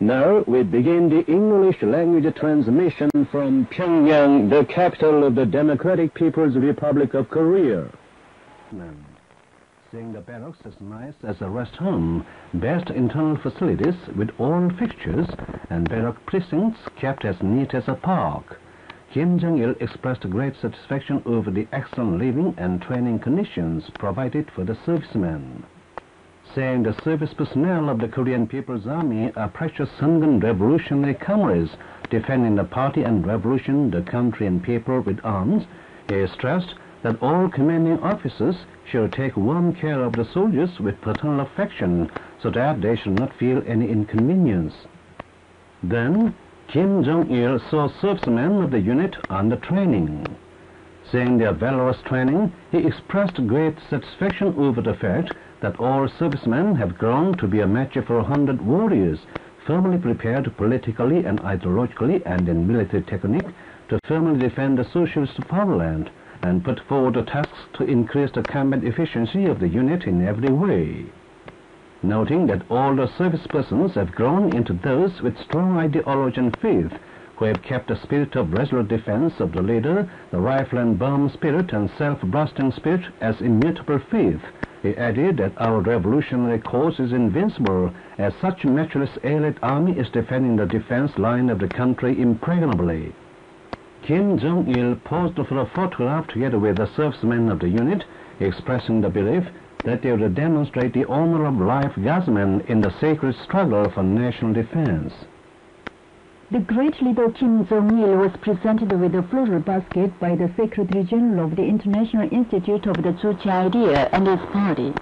Now we begin the English language transmission from Pyongyang, the capital of the Democratic People's Republic of Korea. Seeing the barracks as nice as a rest home, best internal facilities with all fixtures, and barrack precincts kept as neat as a park, Kim Jong-il expressed great satisfaction over the excellent living and training conditions provided for the servicemen, saying the service personnel of the Korean People's Army are precious Sungun revolutionary comrades defending the party and revolution, the country and people with arms. He stressed that all commanding officers should take warm care of the soldiers with paternal affection so that they should not feel any inconvenience. Then Kim Jong-il saw servicemen of the unit under training. Saying their valorous training, he expressed great satisfaction over the fact that all servicemen have grown to be a match for 100 warriors, firmly prepared politically and ideologically and in military technique to firmly defend the socialist fatherland and put forward the tasks to increase the combat efficiency of the unit in every way. Noting that all the service persons have grown into those with strong ideology and faith, who have kept the spirit of resolute defense of the leader, the rifle and bomb spirit and self-blasting spirit as immutable faith, he added that our revolutionary cause is invincible, as such matchless allied army is defending the defense line of the country impregnably. Kim Jong-il posed for a photograph together with the servicemen of the unit, expressing the belief that they would demonstrate the honor of life guardsmen in the sacred struggle for national defense. The great leader Kim Jong-il was presented with a floral basket by the Secretary General of the International Institute of the Juche Idea and his party.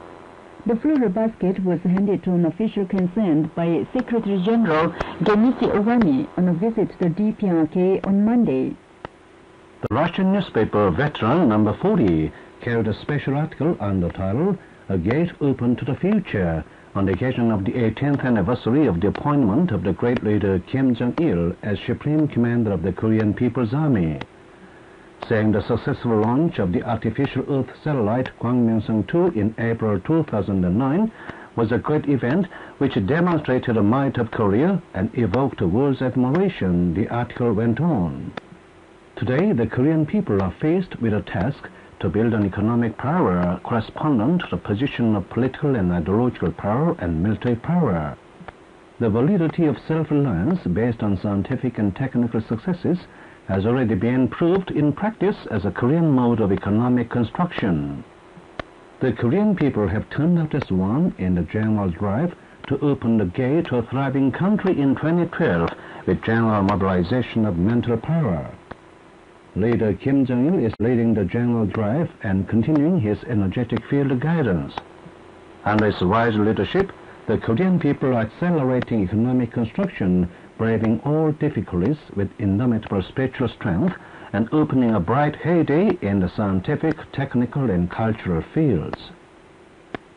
The floral basket was handed to an official concerned by Secretary General Gennady Ovani on a visit to the DPRK on Monday. The Russian newspaper Veteran No. 40 carried a special article under the title "A Gate Open to the Future" on the occasion of the 18th anniversary of the appointment of the great leader Kim Jong-il as Supreme Commander of the Korean People's Army, saying the successful launch of the artificial Earth satellite Gwangbyeong-2 in April 2009 was a great event which demonstrated the might of Korea and evoked the world's admiration, the article went on. Today, the Korean people are faced with a task to build an economic power correspondent to the position of political and ideological power and military power. The validity of self-reliance based on scientific and technical successes has already been proved in practice as a Korean mode of economic construction. The Korean people have turned out as one in the general drive to open the gate to a thriving country in 2012 with general mobilization of mental power. Leader Kim Jong-il is leading the general drive and continuing his energetic field guidance. Under his wise leadership, the Korean people are accelerating economic construction, braving all difficulties with indomitable spiritual strength and opening a bright heyday in the scientific, technical and cultural fields.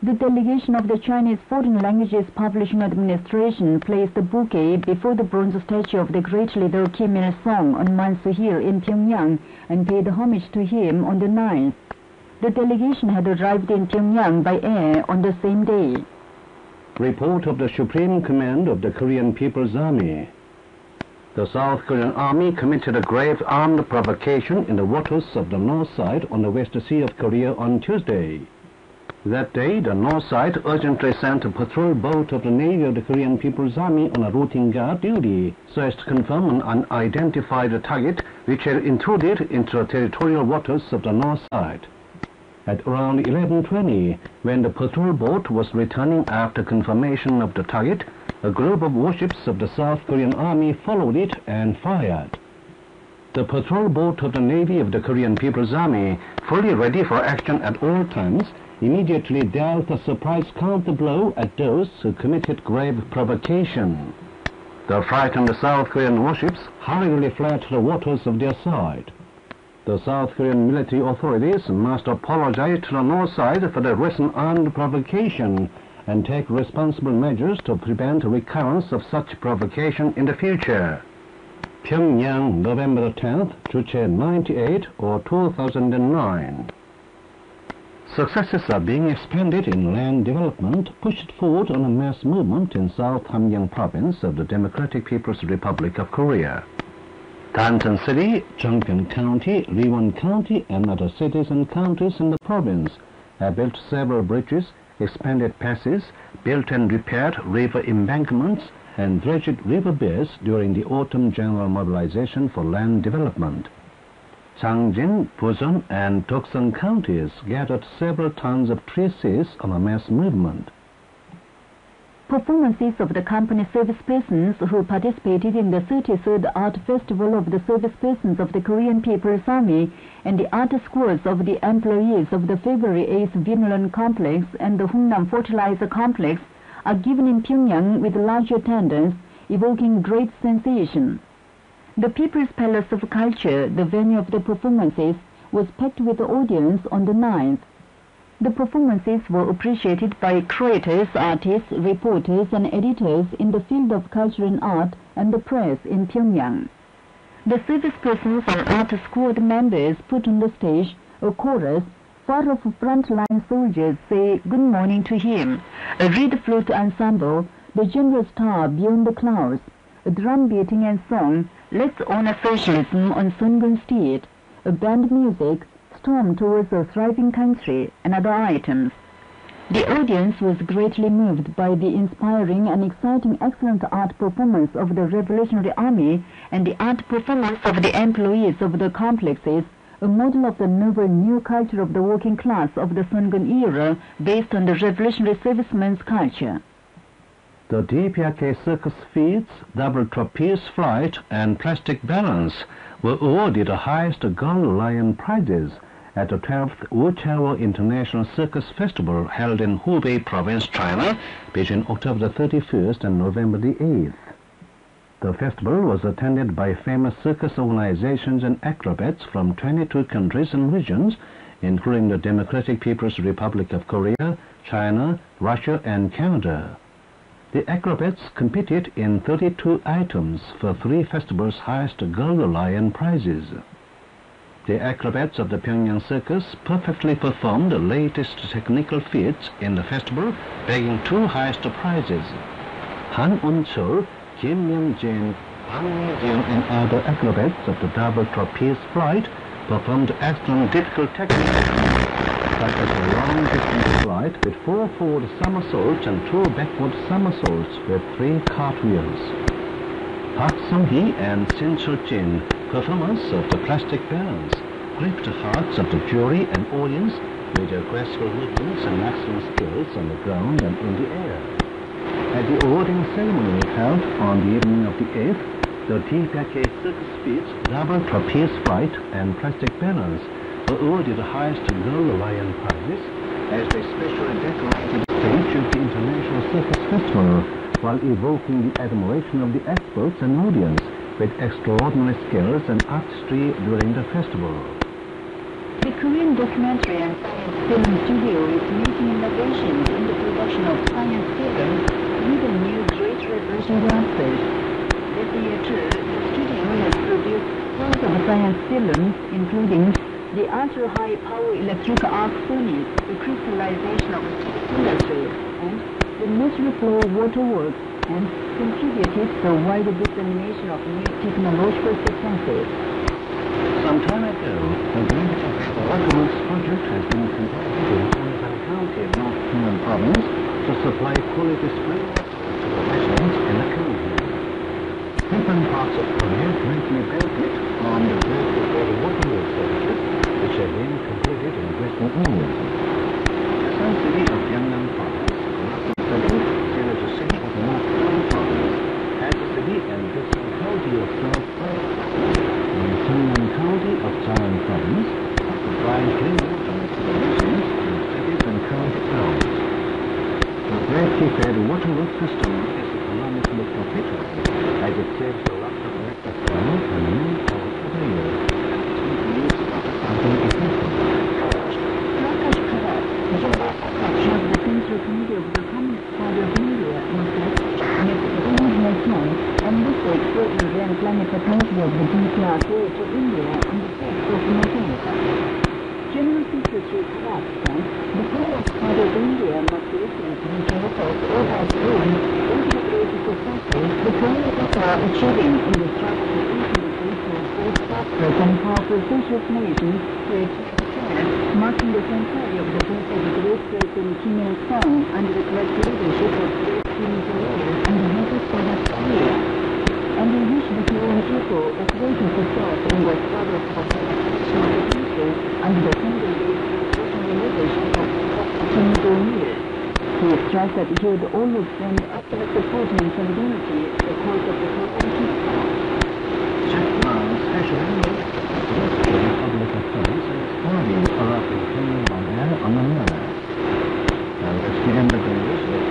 The delegation of the Chinese Foreign Languages Publishing Administration placed a bouquet before the bronze statue of the great leader Kim Il-sung on Mansu-Hill in Pyongyang and paid homage to him on the 9th. The delegation had arrived in Pyongyang by air on the same day. Report of the Supreme Command of the Korean People's Army. The South Korean Army committed a grave armed provocation in the waters of the North Side on the West Sea of Korea on Tuesday. That day, the North Side urgently sent a patrol boat of the Navy of the Korean People's Army on a routine guard duty so as to confirm an unidentified target which had intruded into the territorial waters of the North Side. At around 11:20, when the patrol boat was returning after confirmation of the target, a group of warships of the South Korean Army followed it and fired. The patrol boat of the Navy of the Korean People's Army, fully ready for action at all times, immediately dealt a surprise counter-blow at those who committed grave provocation. The frightened South Korean warships hurriedly fled to the waters of their side. The South Korean military authorities must apologize to the North Side for the recent armed provocation and take responsible measures to prevent recurrence of such provocation in the future. Pyongyang, November 10th, Juche 98 or 2009. Successes are being expanded in land development, pushed forward on a mass movement in South Hamgyong Province of the Democratic People's Republic of Korea. Dansan City, Chongpyeong County, Riwon County, and other cities and counties in the province have built several bridges, expanded passes, built and repaired river embankments, and dredged river beds during the autumn general mobilization for land development. Changjin, Pusan, and Doksan counties gathered several tons of tree seeds on a mass movement. Performances of the company service persons who participated in the 33rd Art Festival of the Service Persons of the Korean People's Army and the art schools of the employees of the February 8th Vinland Complex and the Hungnam Fertilizer Complex are given in Pyongyang with large attendance, evoking great sensation. The People's Palace of Culture, the venue of the performances, was packed with the audience on the 9th. The performances were appreciated by creators, artists, reporters, and editors in the field of culture and art and the press in Pyongyang. The service persons and art squad members put on the stage a chorus, far-off frontline soldiers say good morning to him, a reed flute ensemble, the general star beyond the clouds, a drum beating and song, let's honor socialism on Sungun Street, a band music, storm towards a thriving country, and other items. The audience was greatly moved by the inspiring and exciting excellent art performance of the Revolutionary Army and the art performance of the employees of the complexes, a model of the noble new culture of the working class of the Sungun era based on the revolutionary servicemen's culture. The DPRK circus feats, double trapeze flight, and plastic balance were awarded the highest Gold Lion prizes at the 12th Wuchao International Circus Festival held in Hubei Province, China, between October the 31st and November the 8th. The festival was attended by famous circus organizations and acrobats from 22 countries and regions, including the Democratic People's Republic of Korea, China, Russia, and Canada. The acrobats competed in 32 items for 3 festivals' highest Gold Lion prizes. The acrobats of the Pyongyang Circus perfectly performed the latest technical feats in the festival, bagging 2 highest prizes. Han Un-chul, Kim Young-jin, Hwang Mi-jeon, and other acrobats of the double trapeze flight performed excellent difficult techniques, such as a long-distance flight with 4 forward somersaults and 2 backward somersaults with 3 cartwheels. Park Sung-hee and Shin Chul-jin, performance of the plastic balance, gripped the hearts of the jury and audience with their graceful movements and maximum skills on the ground and in the air. At the awarding ceremony held on the evening of the 8th, the DPRK circus feats, double trapeze flight, and plastic balance were awarded the highest Gold Lion prizes as they specially decorated the stage of the International Circus Festival while evoking the admiration of the experts and audience with extraordinary skills and artistry during the festival. The Korean Documentary and Science Film Studio is making innovations in the production of science films with a new great resolution glasses. This year too, the studio has produced tons of science films, including the ultra-high power electric arc furnace, the crystallization of industry, and the natural flow waterworks, and contributed to the wider dissemination of new technological successes. Some time ago, the Great Waterworks project has been conducted in Hansan County of North Hunan Province to supply quality spring water to the residents in the county. Different parts of Korea greatly benefit from the Great Waterworks services, which have been completed in western areas. The Sun City of Yangon Province, Jeonju City of North Hunan Province, Haeju City and Gyeongsang County of South Province, and Sungnam County of Changwon Province, supplying clean water to the residents in cities and county towns. The Great Seafed Waterworks system is economically profitable, as it saves a lot of electric power and manpower every year, and is not used for something effective. Prakash Karat, chair of the Central Committee of the Communist Party of India, and this will export the grand climate technology of the DPRK to India in the face of General military collapse, the Communist Party of India must recently take off all that room into the great successes the communists are achieving in the struggle to implement for both prosperous and powerful socialist nations with marking the centenary of the birth of the great President Kim Il-sung under the correct leadership of great Kim Jong-il and the North Korea. And in which the Korean people operated for self in the struggle for the country under the tendencies revolutionary leadership of Kim Jong-il. He stressed that he would always send ultimate support and solidarity the cause of the Korean people. Jack Ma's special envoy for public affairs and studying corruption training on air on the mirror. And it's the end of the news with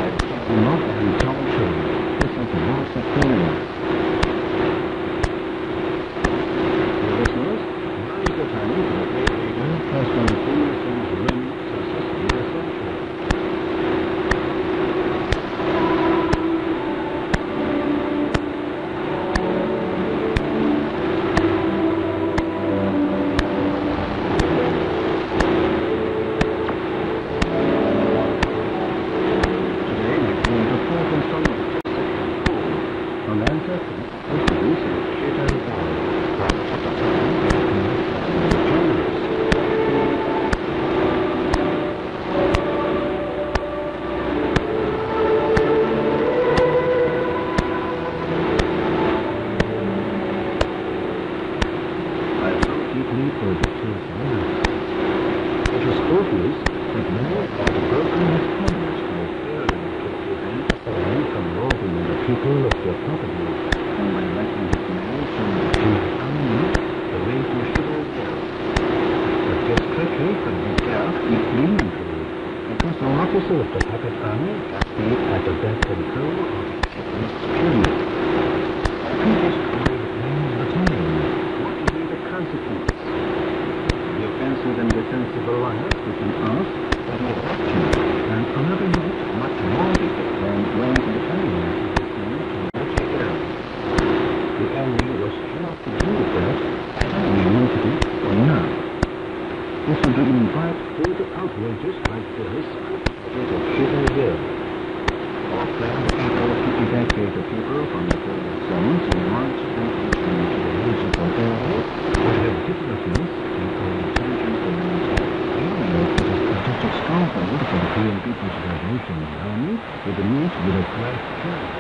Mark and Tom Chu. This is the voice of Korea. Listeners, now is the time for the great leader, President Kim Il-sung's reign successfully essential. Officers of the Pakistani be at the death control of this period. Previous period names the time. What will be the consequences? The offensive and defensive alliance between us and the action, and another note much more bigger than when the battalion was sent to Nigeria. The enemy was sure to do that, and we wanted it or not. This would invite further outrages like this. Of Shooterville. Our plan is to evacuate the people from the border zones and march them into the musical area would have difficulties in paying attention to the military. Even though it is a strategic stronghold for the Korean People's Revolution Army, it meet with a great challenge.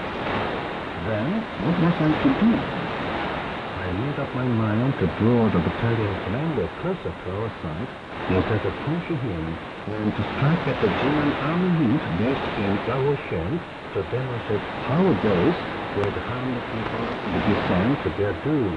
Then, what was I to do? I made up my mind to draw the battalion commander closer to our side instead of punching him, and to strike at the German army unit based in Gawoshen to demonstrate how those who had harmed the people would be sent to their doom.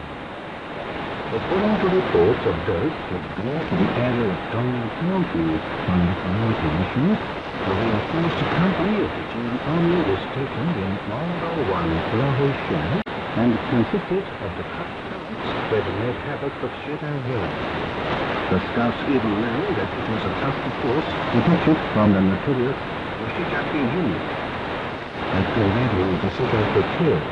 According to reports of those who had gone to the area of Dongyan County on the priority missions, the reinforced company of the German army was stationed in Mongol 1 Gawoshen and consisted of the cut scouts who had made havoc of Shooter village. The scouts even learned that it was a task force detached from the notorious Yoshizaki unit, and already the soldiers were killed.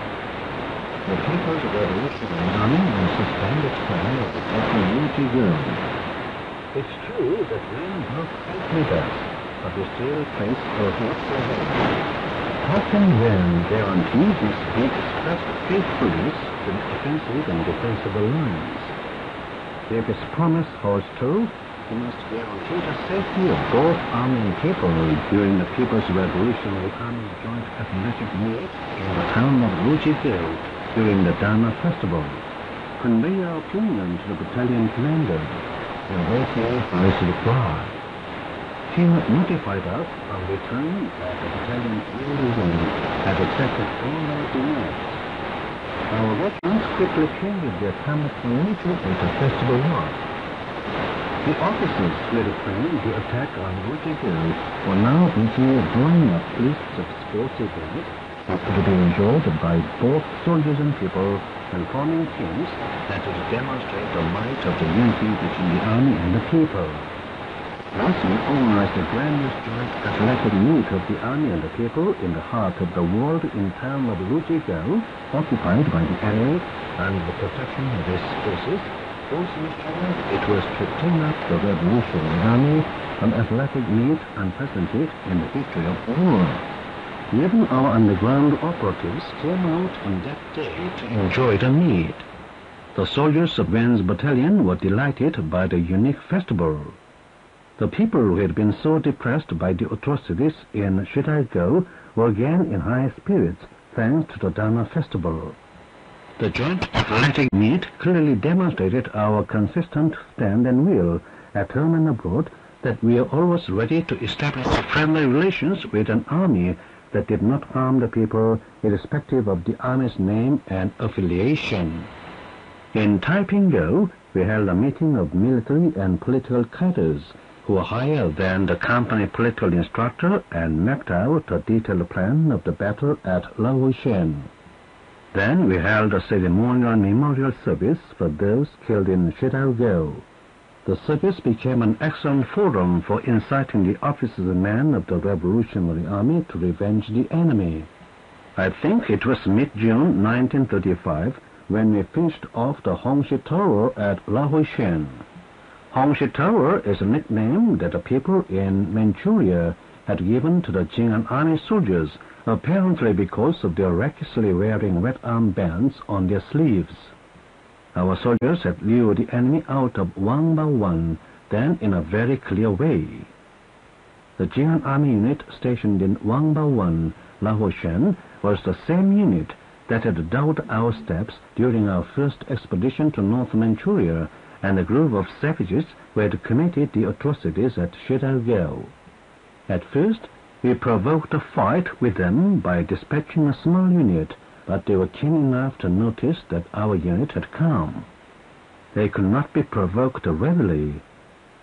The People's Revolutionary Army will suspend its plan of attacking Unity Girl. It's true that Ren broke 8 meters, but we still face a hot ahead. How can Ren guarantee this expressed faithfulness to the offensive and defensive alliance? If his promise holds true, he must guarantee the safety of both army and people during the People's Revolutionary Army Joint Athletic Meet in the town of Rujiville during the Dharma Festival. Convey our opinion to the battalion commander, and waiting for his reply. He notified us on return that the battalion had accepted all our demands. Our veterans quickly came with their camouflage as the festival was. The officers who had planned the attack on Rujiville were now busy drawing up lists of sports events that could be enjoyed by both soldiers and people, and forming teams that would demonstrate the might of the unity between the army and the people. Thus, we organized the grandest joint athletic meet of the army and the people in the heart of the world in town of Rujiville, occupied by the enemy and the protection of his forces, Forcing China, it was to turn up the Revolutionary Army, an athletic meet unprecedented in the history of the war. Even our underground operatives came out on that day to enjoy the meet. The soldiers of Van's battalion were delighted by the unique festival. The people who had been so depressed by the atrocities in Shirai-go were again in high spirits thanks to the Dana festival. The joint athletic meet clearly demonstrated our consistent stand and will, at home and abroad, that we are always ready to establish friendly relations with an army that did not harm the people irrespective of the army's name and affiliation. In Taiping-go, we held a meeting of military and political cadres who were higher than the company political instructor and mapped out a detailed plan of the battle at Laoshan. Then we held a ceremonial memorial service for those killed in Shirai-go. The service became an excellent forum for inciting the officers and men of the Revolutionary Army to revenge the enemy. I think it was mid-June 1935 when we finished off the Hongshi Tower at Laoshan. Hongshi Tower is a nickname that the people in Manchuria had given to the Jing'an Army soldiers, apparently because of their recklessly wearing red armbands on their sleeves. Our soldiers had lured the enemy out of one by one, then in a very clear way. The Jing'an Army unit stationed in Wang Bao-wan, Laoshan, was the same unit that had dogged our steps during our first expedition to North Manchuria, and a group of savages who had committed the atrocities at Shirai-go. At first, we provoked a fight with them by dispatching a small unit, but they were keen enough to notice that our unit had come. They could not be provoked readily.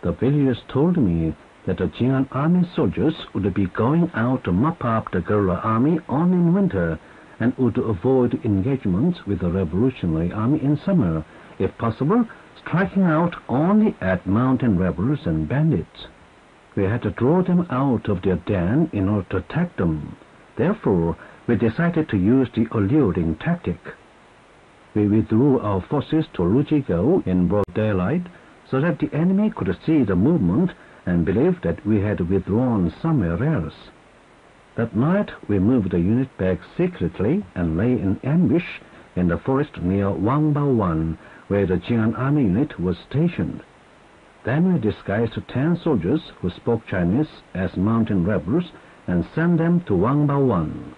The villagers told me that the Jing'an Army soldiers would be going out to mop up the guerrilla army only in winter, and would avoid engagements with the Revolutionary Army in summer, if possible, striking out only at mountain rebels and bandits. We had to draw them out of their den in order to attack them. Therefore, we decided to use the alluring tactic. We withdrew our forces to Luji-go in broad daylight, so that the enemy could see the movement and believe that we had withdrawn somewhere else. That night we moved the unit back secretly and lay in ambush in the forest near Wang Bao-wan, where the Jing'an Army unit was stationed. Then we disguised 10 soldiers who spoke Chinese as mountain rebels and sent them to Wang Bao-wan.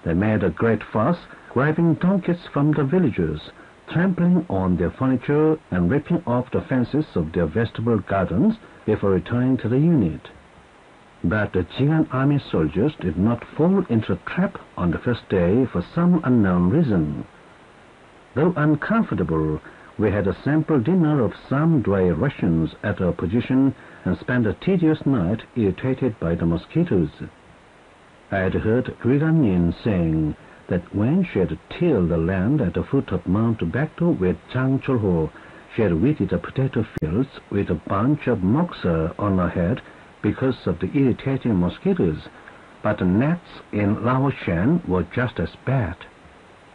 They made a great fuss, grabbing donkeys from the villagers, trampling on their furniture and ripping off the fences of their vegetable gardens before returning to the unit. But the Jing'an Army soldiers did not fall into the trap on the first day for some unknown reason. Though uncomfortable, we had a sample dinner of some dry rations at our position and spent a tedious night irritated by the mosquitoes. I had heard Gui Ranyin saying that when she had tilled the land at the foot of Mount Baekdu with Zhang Chulho, she had weeded the potato fields with a bunch of moxa on her head because of the irritating mosquitoes, but the gnats in Laoshan were just as bad.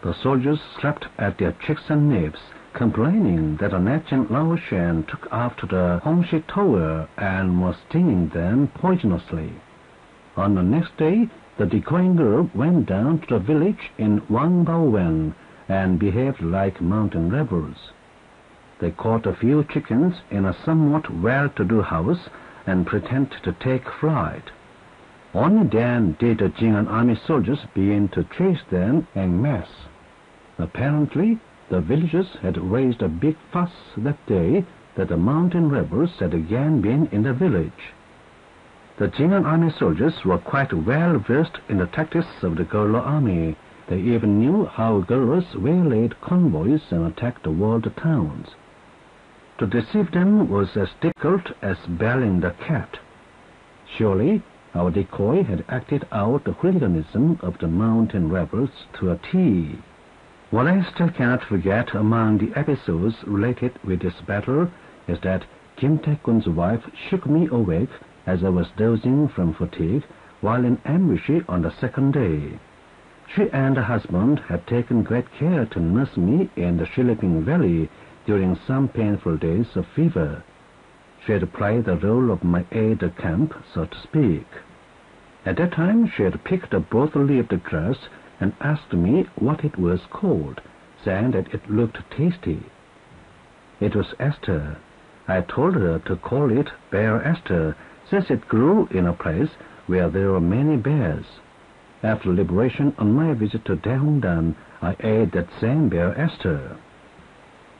The soldiers slapped at their cheeks and nips, complaining that the gnats in Laoshan took after the Hongshi Tower and were stinging them poisonously. On the next day, the decoying group went down to the village in Wang Bao-wan and behaved like mountain rebels. They caught a few chickens in a somewhat well-to-do house and pretended to take flight. Only then did the Jing'an Army soldiers begin to chase them en masse. Apparently, the villagers had raised a big fuss that day that the mountain rebels had again been in the village. The Jing'an Army soldiers were quite well versed in the tactics of the guerrilla army. They even knew how guerrillas waylaid convoys and attacked walled towns. To deceive them was as difficult as bailing the cat. Surely, our decoy had acted out the hooliganism of the mountain rebels to a T. What I still cannot forget among the episodes related with this battle is that Kim Tae-kun's wife shook me awake as I was dozing from fatigue while in ambush on the second day. She and her husband had taken great care to nurse me in the Shiliping Valley, during some painful days of fever. She had played the role of my aide-de-camp, so to speak. At that time she had picked a broad-leaved grass and asked me what it was called, saying that it looked tasty. It was Esther. I told her to call it Bear Esther, since it grew in a place where there were many bears. After liberation, on my visit to Daehongdan, I ate that same Bear Esther.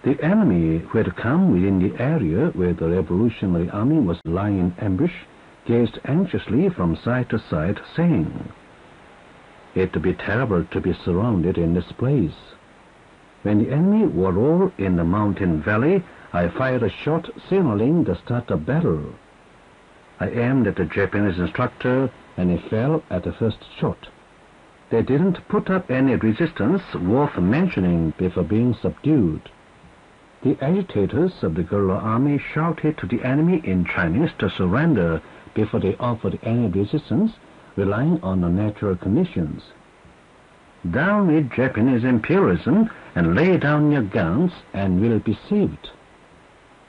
The enemy who had come within the area where the Revolutionary Army was lying in ambush gazed anxiously from side to side, saying, "It would be terrible to be surrounded in this place." When the enemy were all in the mountain valley, I fired a shot signaling the start of battle. I aimed at the Japanese instructor, and he fell at the first shot. They didn't put up any resistance worth mentioning before being subdued. The agitators of the guerrilla army shouted to the enemy in Chinese to surrender before they offered any resistance, relying on the natural conditions. "Down with Japanese imperialism and lay down your guns and we'll be saved."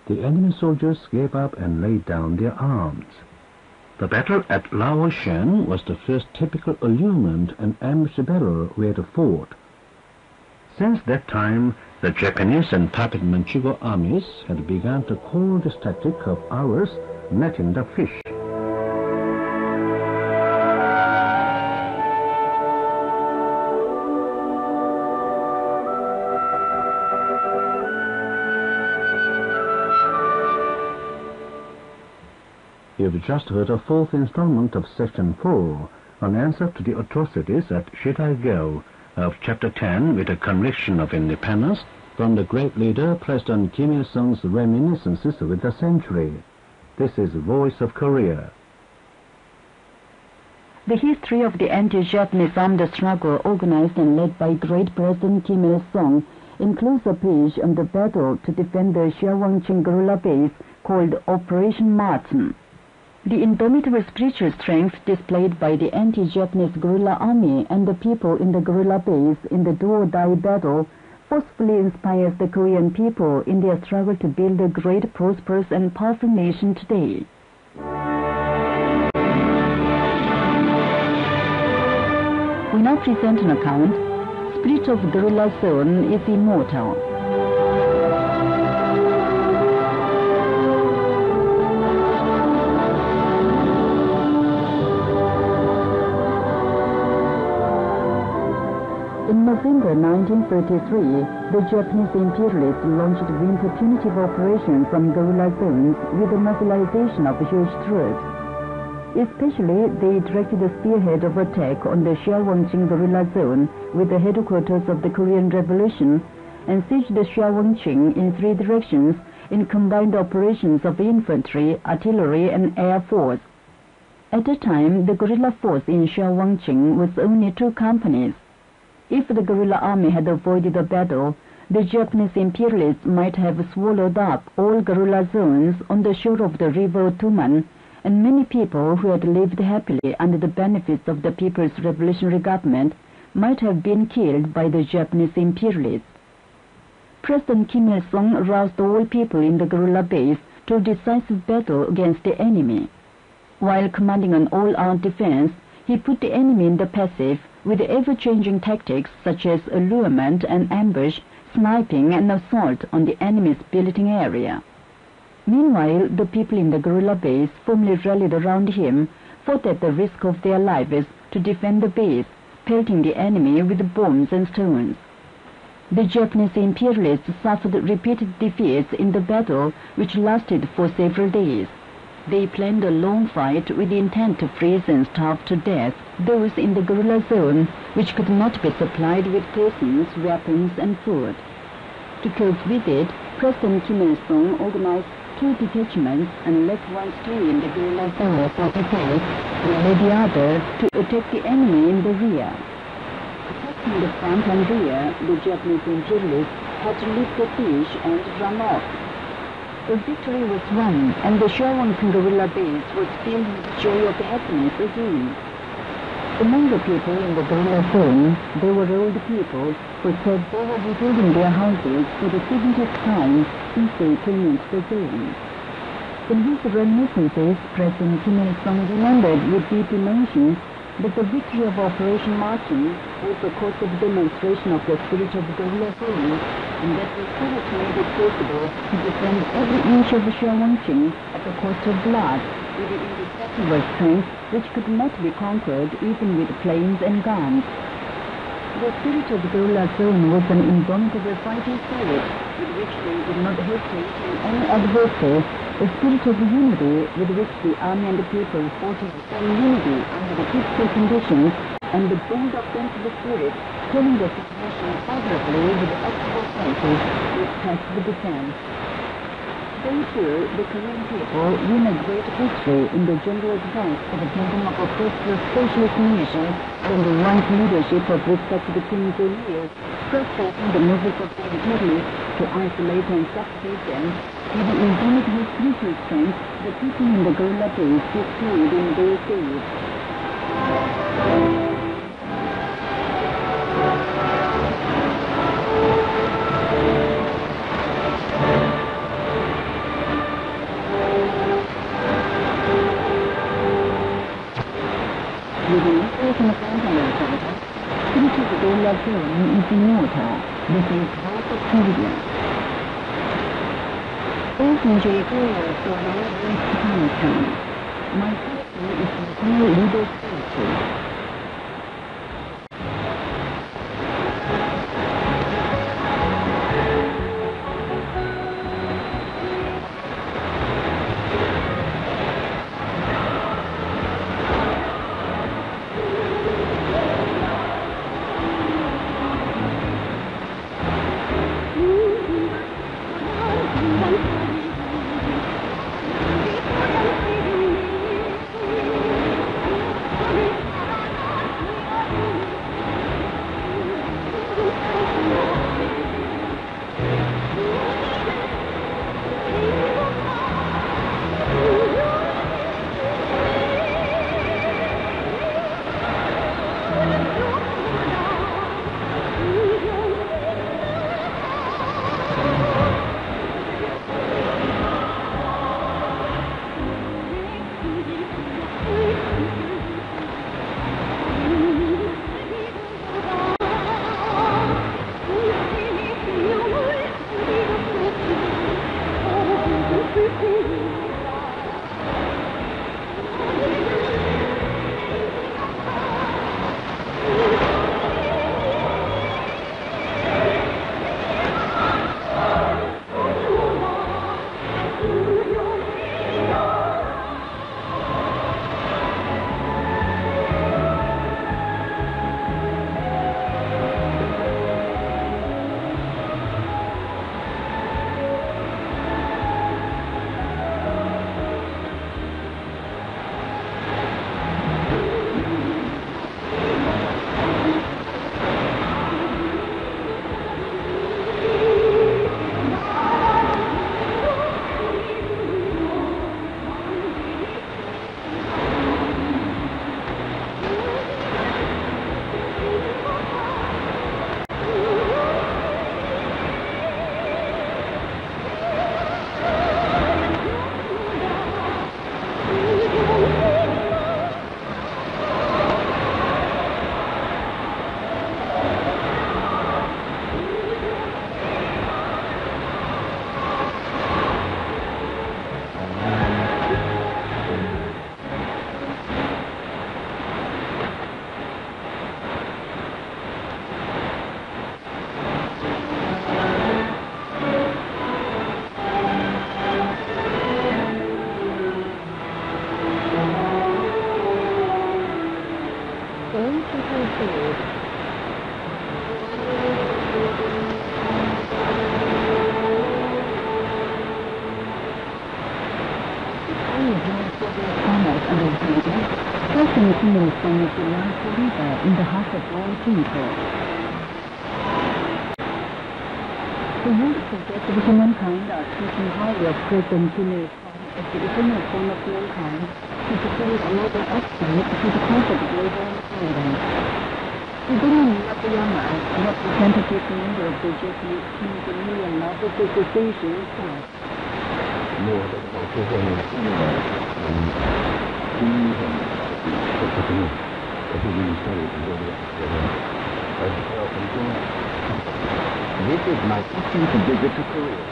The enemy soldiers gave up and laid down their arms. The battle at Laoshan was the first typical allurement and ambush battle we had fought. Since that time, the Japanese and puppet Manchukuo armies had begun to call this tactic of ours netting the fish. You've just heard a fourth installment of Section 4, an answer to the atrocities at Shidaigyo of Chapter 10 with the Conviction of Independence from the great leader President Kim Il-sung's reminiscences with the century. This is Voice of Korea. The history of the anti-Japanese armed struggle organized and led by great President Kim Il-sung includes a page on the battle to defend the Xiaowangqing guerrilla base called Operation Martin. The indomitable spiritual strength displayed by the anti-Japanese guerrilla army and the people in the guerrilla base in the do-or-die battle forcefully inspires the Korean people in their struggle to build a great, prosperous, and powerful nation today. We now present an account, Spirit of Guerrilla Zone is Immortal. In November 1933, the Japanese imperialists launched winter punitive operation from guerrilla zones with the mobilization of huge troops. Especially, they directed the spearhead of attack on the Xiaowangqing guerrilla zone with the headquarters of the Korean Revolution and sieged the Xiaowangqing in 3 directions in combined operations of infantry, artillery, and air force. At the time, the guerrilla force in Xiaowangqing was only 2 companies. If the guerrilla army had avoided the battle, the Japanese imperialists might have swallowed up all guerrilla zones on the shore of the river Tuman, and many people who had lived happily under the benefits of the People's Revolutionary Government might have been killed by the Japanese imperialists. President Kim Il-sung roused all people in the guerrilla base to a decisive battle against the enemy. While commanding an all-out defense, he put the enemy in the passive with ever-changing tactics such as allurement and ambush, sniping and assault on the enemy's billeting area. Meanwhile, the people in the guerrilla base firmly rallied around him, fought at the risk of their lives to defend the base, pelting the enemy with bombs and stones. The Japanese imperialists suffered repeated defeats in the battle, which lasted for several days. They planned a long fight with the intent to freeze and starve to death those in the guerrilla zone which could not be supplied with persons, weapons, and food. To cope with it, President Kim Il-sung organized 2 detachments and left one stay in the guerrilla zone for attack, and led the other to attack the enemy in the rear. Attacking the front and rear, the Japanese imperialists had to leave the siege and run off. A victory was won, and the Xiaowangqing guerrilla base was filled with joy of happiness again. Among the people in the gorilla zone, there were old people who said they were rebuilding their houses for the 70th time since they came into the zone. In his reminiscences, President Kim Il-sung remembered with deep emotion that the victory of Operation Marching was the cause of demonstration of the spirit of gorilla zone, and that the Soviets made it possible to defend every inch of Chongqing at the cost of blood, with an indestructible strength which could not be conquered even with planes and guns. The spirit of the gorilla zone was an indomitable fighting spirit with which they did not hesitate in any adversity, a spirit of unity with which the army and the people fought in unity under the critical conditions, and the bold offensive spirit, turning the situation favorably with active forces which passed the defense. They too, the Korean people, win a great victory in the general advance for the building of a prosperous socialist nation under the wise leadership of respected Kim Jong-il, frustrating the movements of the imperialists to isolate and suffocate them, with the indomitable spiritual strength the people in the gorilla base displayed in those days. Within Asian continent, spirit of the gorilla zone is immortal. This is part of Korea. Enjoy gorilla zone in Japan. My question is the new leader spiritual. President Kim Il-sung is the last leader in the heart of all people. The world forgets that humankind are speaking highly of President Kim Il-sung as the eternal son of mankind, he fulfilled another exploit for the cause of global paradise. Beginning Nakayama, a representative member of the Japanese King's Million Novel Association, said, This is my 15th visit to Korea.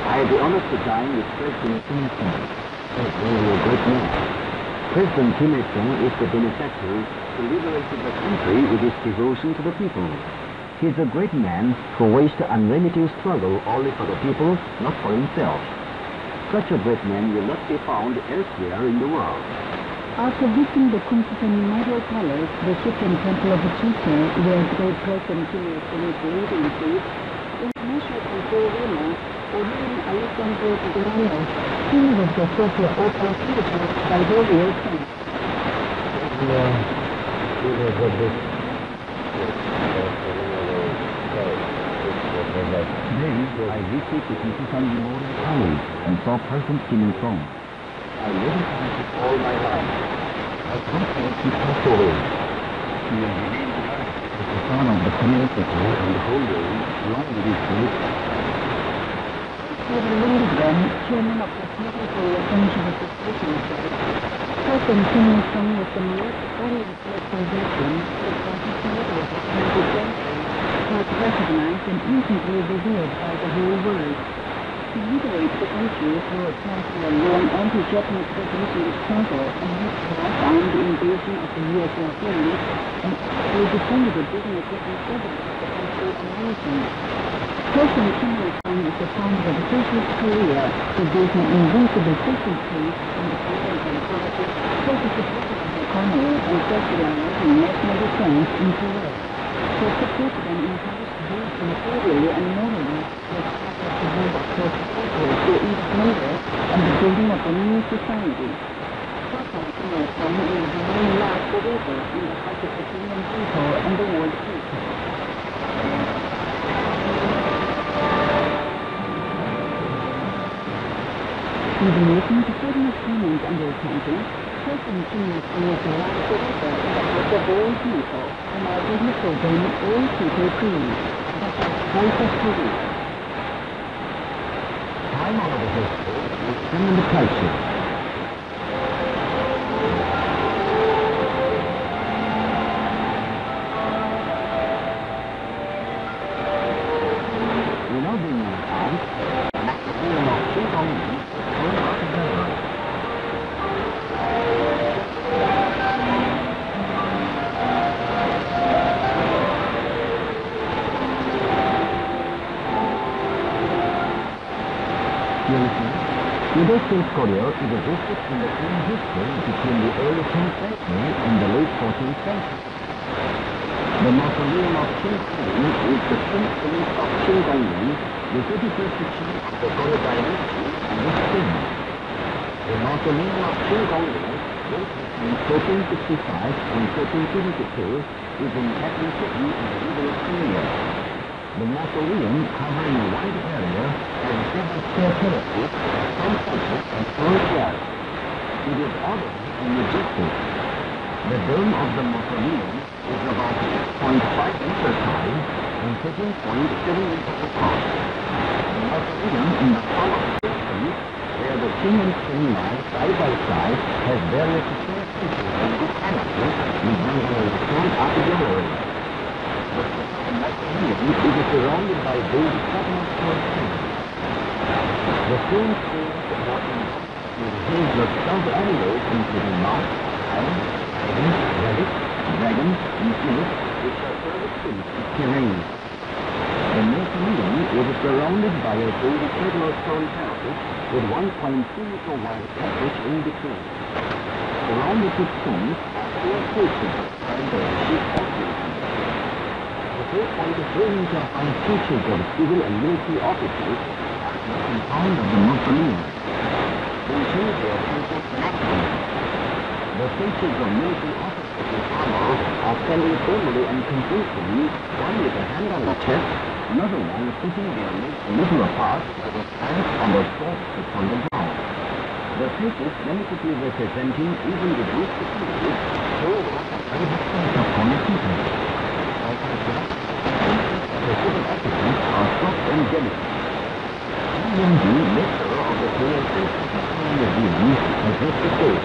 I had the honor to dine with President Kim Il-sung. Really a great man. President Kim Il-sung is the benefactor who liberated the country with his devotion to the people. He is a great man who waged unremitting struggle only for the people, not for himself. Such a great man will not be found elsewhere in the world. After visiting the Kumsusan Memorial Palace, the Shiken Temple of Chita, where great President Kim Il-sung is leading faith, International Control Winner, Orion Alexandro Figueroa, king of the Sofia Opera Theatre, by Gabriel King. Today, I visited the Kumsusan Memorial Palace and saw President Kim Il-sung. I never forget it all my life. I can't wait to pass away. He will remain as the son of the Korean people and the whole world, along with his faith. Stephen Lindgren, chairman of the Committee for the Friendship Association, said, President Kim Il-sung was the most audience-led person the 20th century of the 20th century, was recognized and instantly revered by the whole world. He liberated the country through a long anti-Japanese revolutionary struggle and his profound invasion of the USSR and actually defended the dignity and freedom of the country and nation. President Kim Il-sung is the founder of Socialist Korea, producing invincible social peace and the freedom and equality, social support of the economy and socializing national defense in Korea. He supported and encouraged both materially and morally the for each neighbor and the building of a new society. President Kim Il-sung will remain loved forever in the hearts of the Korean people and the world people. Even listening to certain opinions and their conscience, President Kim Il-sung is allowed forever in the hearts of all people, and our business program all people free. Voice of Korea. Time out of the history is in the culture. We know the new house, and that's the name of Kim Il-sung, going out of the world. Middle Korea is a district in the same history between the early 10th century and the late 14th century. The mausoleum of Kim Il-sung is the 10th image of Kim Jong-un, the 31st chief of the Korea dynasty, and his king. The mausoleum of Kim Jong-un, built between 1465 and 1472, is in Kaesong City in the middle of Korea. The mausoleum, covering a wide area, has several staircases, some porches, and stone stairs. It is ordered and majestic. The dome of the mausoleum is about 6.5 meters high and 13.7 meters across. The mausoleum in the hall of Kim, where the king and queen lie side by side, has various staircases and good canopies with usually stone artillery. It is surrounded by those atmosphere trees. The stone stairs contain the stuffed animals including mouse, lion, tigers, rabbits, dragons, and snakes, which are service filled with terrain. The mausoleum is surrounded by a polyhedral stone parapet with 1.2-meter wide passage in between. Surrounded with stones are 4 stations and the chief officers. The 4.3-meter high statues of civil and military officers are the compound of the mausoleum. They show their senses naturally. The statues of military officers in armor are standing firmly and convincingly, one with a hand on the chest, another one putting their legs a little apart with his hands on their shoulders upon the ground. The papers delicately representing even the group of people show upon the people. The civil applicants are soft and delicate. Young lecturer of the Korean Point of View, addressed the court.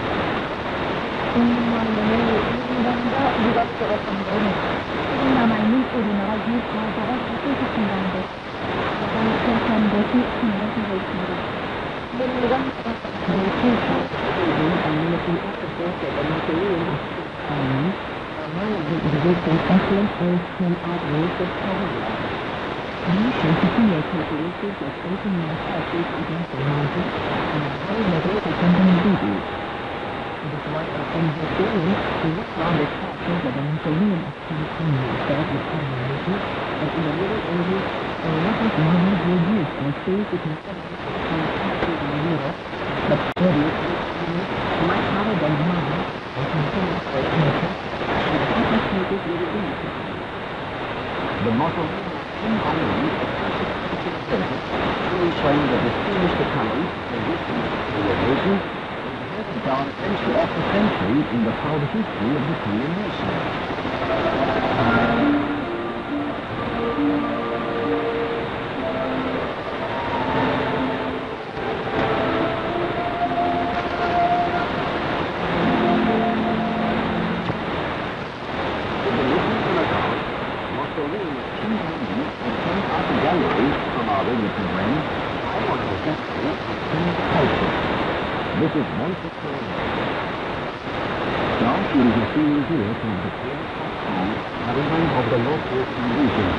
남아있는 우리나라 유가도가 사실적인가인데 그런 것이 생각하고 있습니다. The motto showing the distinguished talents and wisdom of the nation down century after century in the proud history of the Korean nation. This is one picture. Now you will see here from the caravan of the Northwest region.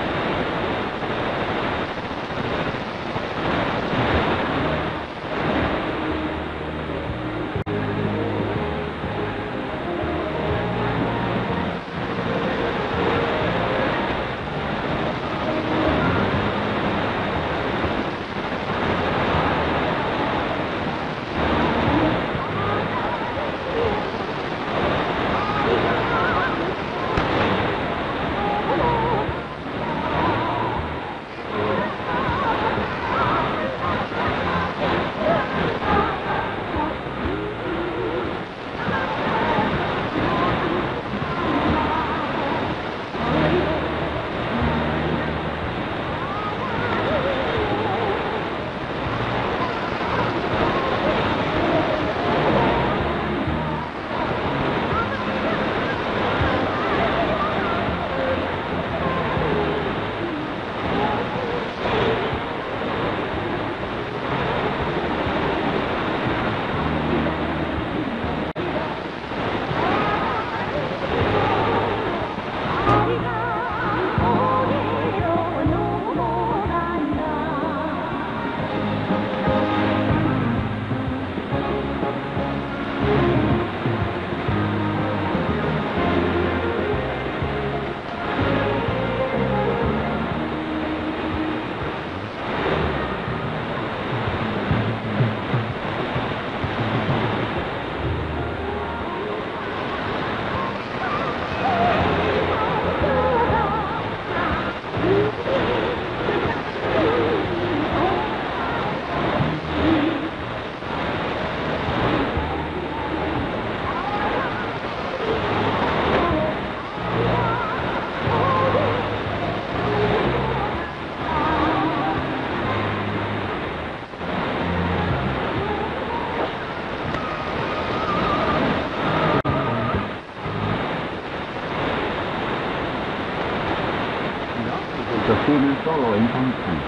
The feeling sorrow in country,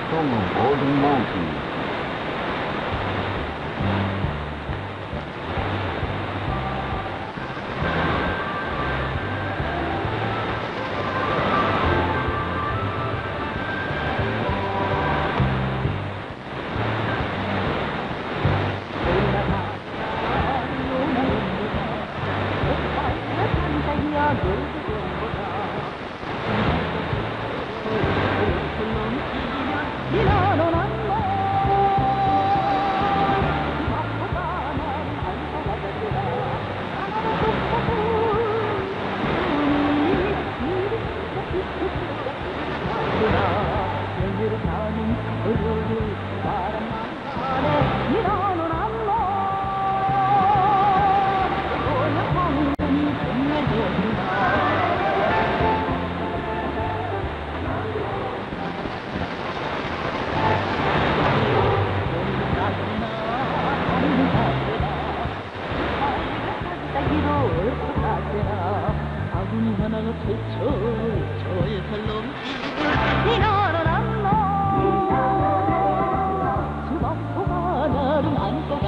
song of golden mountains.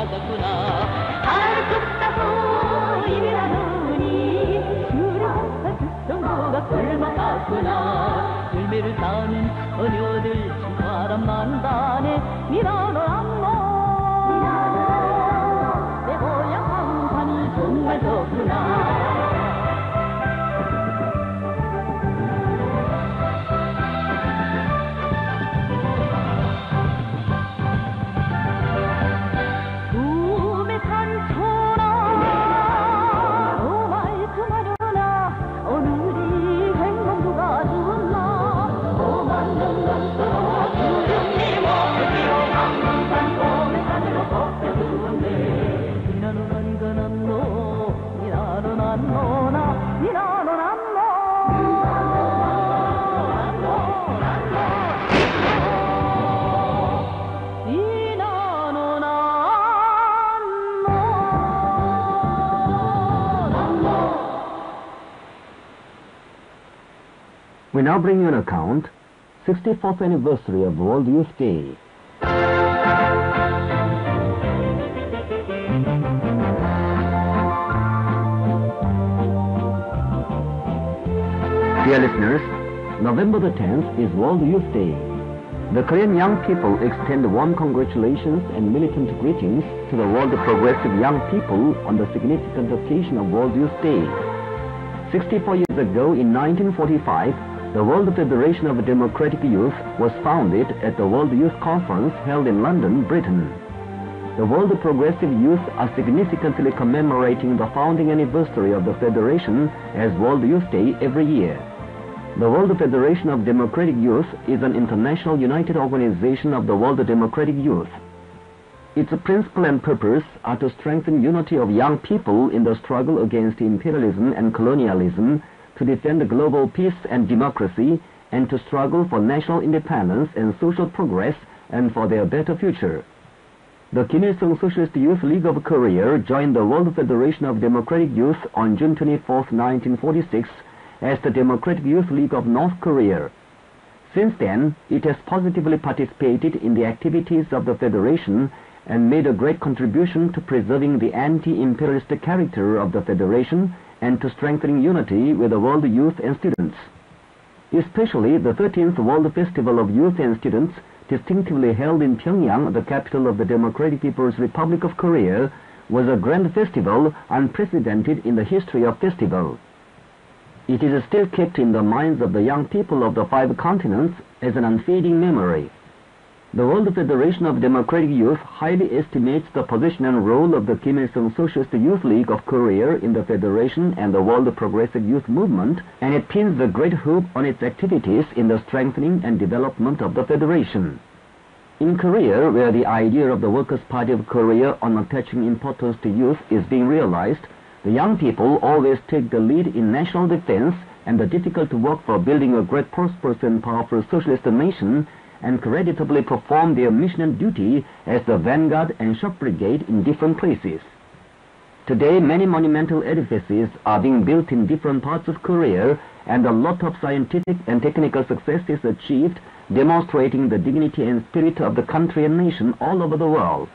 맞았구나. 알겠다고 일하노니 수련한 특성도가 굶어갔구나. 열매를 따는 어녀들 바람 난다네. 미라노 안노 내 고향 한산이 정말 덥구나. We now bring you an account, 64th anniversary of World Youth Day. Dear listeners, November the 10th is World Youth Day. The Korean young people extend warm congratulations and militant greetings to the world of progressive young people on the significant occasion of World Youth Day. 64 years ago, in 1945, the World Federation of Democratic Youth was founded at the World Youth Conference held in London, Britain. The World Progressive Youth are significantly commemorating the founding anniversary of the Federation as World Youth Day every year. The World Federation of Democratic Youth is an international united organization of the world democratic youth. Its principle and purpose are to strengthen unity of young people in the struggle against imperialism and colonialism, to defend global peace and democracy, and to struggle for national independence and social progress and for their better future. The Kim Il-sung Socialist Youth League of Korea joined the World Federation of Democratic Youth on June 24, 1946, as the Democratic Youth League of North Korea. Since then, it has positively participated in the activities of the Federation and made a great contribution to preserving the anti-imperialist character of the Federation and to strengthening unity with the world youth and students. Especially the 13th World Festival of Youth and Students, distinctively held in Pyongyang, the capital of the Democratic People's Republic of Korea, was a grand festival unprecedented in the history of festivals. It is still kept in the minds of the young people of the 5 continents as an unfading memory. The World Federation of Democratic Youth highly estimates the position and role of the Kim Il-sung Socialist Youth League of Korea in the Federation and the World Progressive Youth Movement, and it pins a great hope on its activities in the strengthening and development of the Federation. In Korea, where the idea of the Workers' Party of Korea on attaching importance to youth is being realized, the young people always take the lead in national defense and the difficult work for building a great, prosperous and powerful socialist nation, and creditably perform their mission and duty as the vanguard and shock brigade in different places. Today, many monumental edifices are being built in different parts of Korea, and a lot of scientific and technical success is achieved, demonstrating the dignity and spirit of the country and nation all over the world.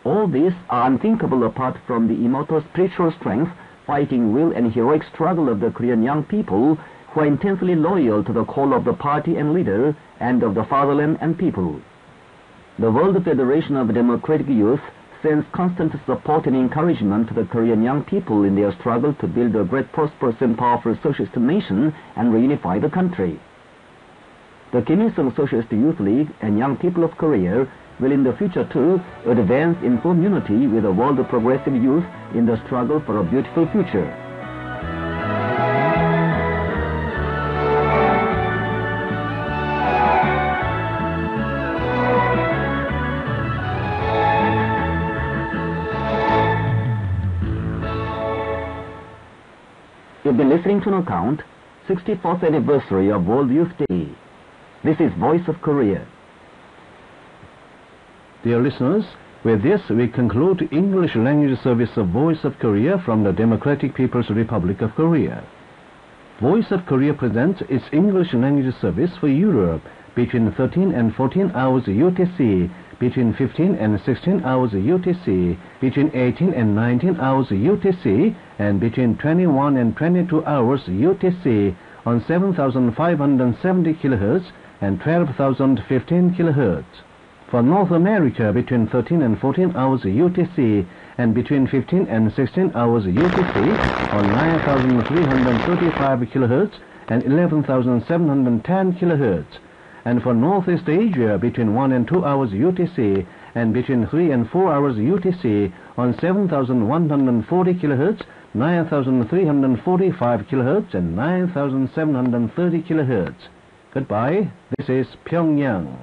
All these are unthinkable apart from the immortal spiritual strength, fighting will, and heroic struggle of the Korean young people, who are intensely loyal to the call of the party and leader and of the fatherland and people. The World Federation of Democratic Youth sends constant support and encouragement to the Korean young people in their struggle to build a great, prosperous and powerful socialist nation and reunify the country. The Kim Il-sung Socialist Youth League and young people of Korea will in the future too advance in firm unity with the world of progressive youth in the struggle for a beautiful future. You've been listening to an account, 64th anniversary of World Youth Day. This is Voice of Korea. Dear listeners, with this we conclude English language service of Voice of Korea from the Democratic People's Republic of Korea. Voice of Korea presents its English language service for Europe between 13 and 14 hours UTC, between 15 and 16 hours UTC, between 18 and 19 hours UTC, and between 21 and 22 hours UTC on 7,570 kHz and 12,015 kHz. For North America, between 13 and 14 hours UTC and between 15 and 16 hours UTC on 9,335 kHz and 11,710 kHz. And for Northeast Asia, between 1 and 2 hours UTC and between 3 and 4 hours UTC on 7,140 kHz, 9,345 kHz and 9,730 kHz. Goodbye. This is Pyongyang.